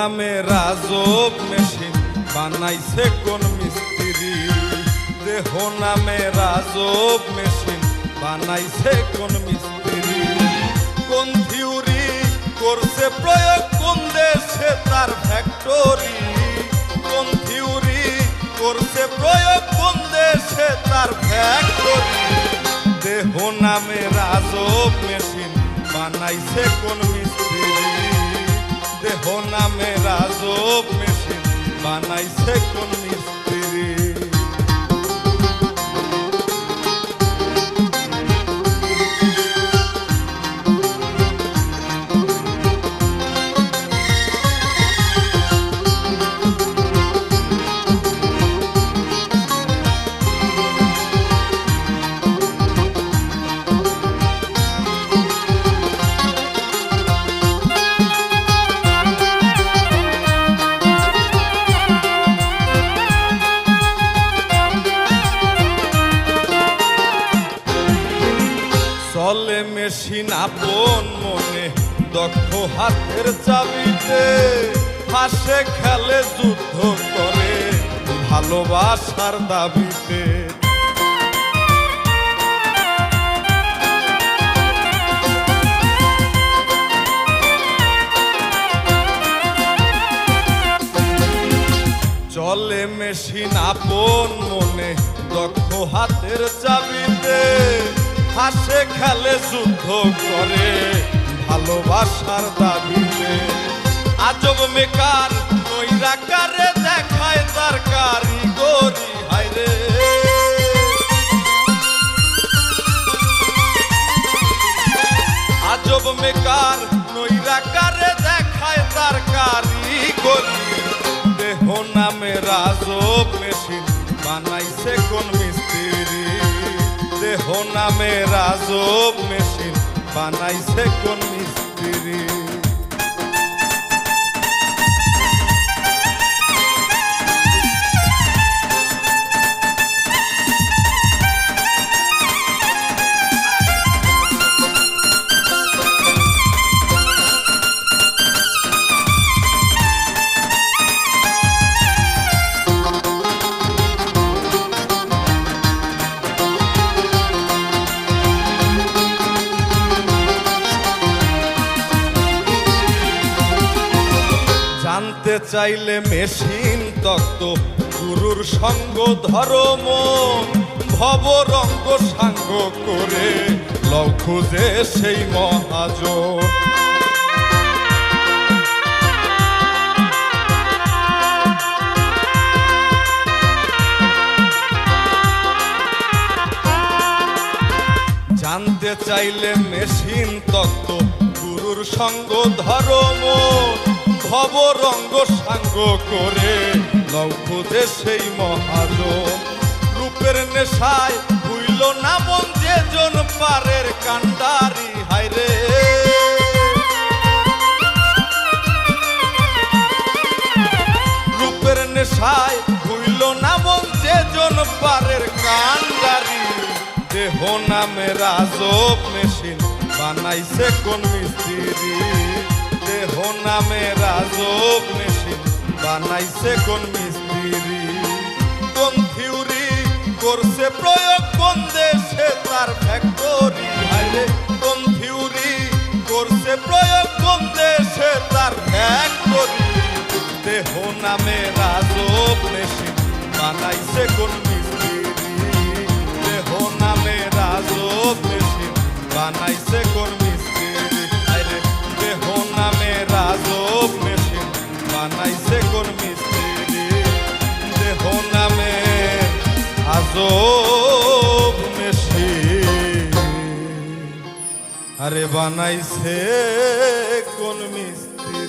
নামে রাজব মেশিন বানাইছে কোন মিস্ত্রি। দেহ নামে রাজব মেশিন বানাইছে কোন মিস্ত্রি। কোন থিওরি করছে প্রয়োগ কোন দেশে তার ফ্যাক্টরি। কোন থিওরি করছে প্রয়োগ কোন দেশে তার ফ্যাক্টরি। দেহ নামে রাজব মেশিন বানাইছে কোন মিস্ত্রি। দেহ নামে রাজব মেশিন বানাইছে কোন মিস্ত্রি। চলে মেশিন আপন মনে দক্ষ হাতের চাবিতে। হাসে খেলে যুদ্ধ করে ভালোবাসার দাবিতে। চলে মেশিন আপন মনে দক্ষ হাতের চাবিতে। হাসে খেলে যুদ্ধ করে ভালোবাসার দাবিতে। আজব মেকার নৈরাকারে দেখায় তার কারিগরি। হায়রে আজব মেকার নৈরাকারে দেখায় তার কারিগরি। দেহ নামে রাজব মেশিন বানাইছে কোন মিস্ত্রি। দেহ নামে রাজব মেশিন বানাইছে কোন মিস্ত্রি। জানতে চাইলে মেশিন তত্ত্ব গুরুর সঙ্গ ধর্ম। ভবরঙ্গ সাঙ্গ করে লও খুঁজে সেই মহাজন। জানতে চাইলে মেশিন তত্ত্ব গুরুর সঙ্গ ধর্ম। ভবরঙ্গ সাঙ্গ করে লও খুঁজে সেই মহাজন। রূপের নেশায় হইল না মন যে জন পারের কান্ডারি। হায়রে রূপের নেশায় হইল না মন যে জন পারের কান্ডারি। দেহ নামে রাজব মেশিন বানাইছে কোন মিস্ত্রি। দেহ নামে রাজব মেশিন বানাইছে কোন মিস্ত্রি। কোন থিওরি করছে প্রয়োগ কোন দেশে তার ফ্যাক্টরি। হায়রে কোন থিওরি করছে প্রয়োগ কোন দেশে তার ফ্যাক্টরি। দেহ নামে রাজব মেশিন বানাইছে কোন মিস্ত্রি। দেহ নামে রাজব মেশিন বানাইছে কোন মিস্ত্রি। হায়রে দেহ নামে রাজব মেশিন বানাইছে কোন মিস্ত্রি। দেহ নামে আজব মেশিন আরে বানাইছে কোন মিস্ত্রি।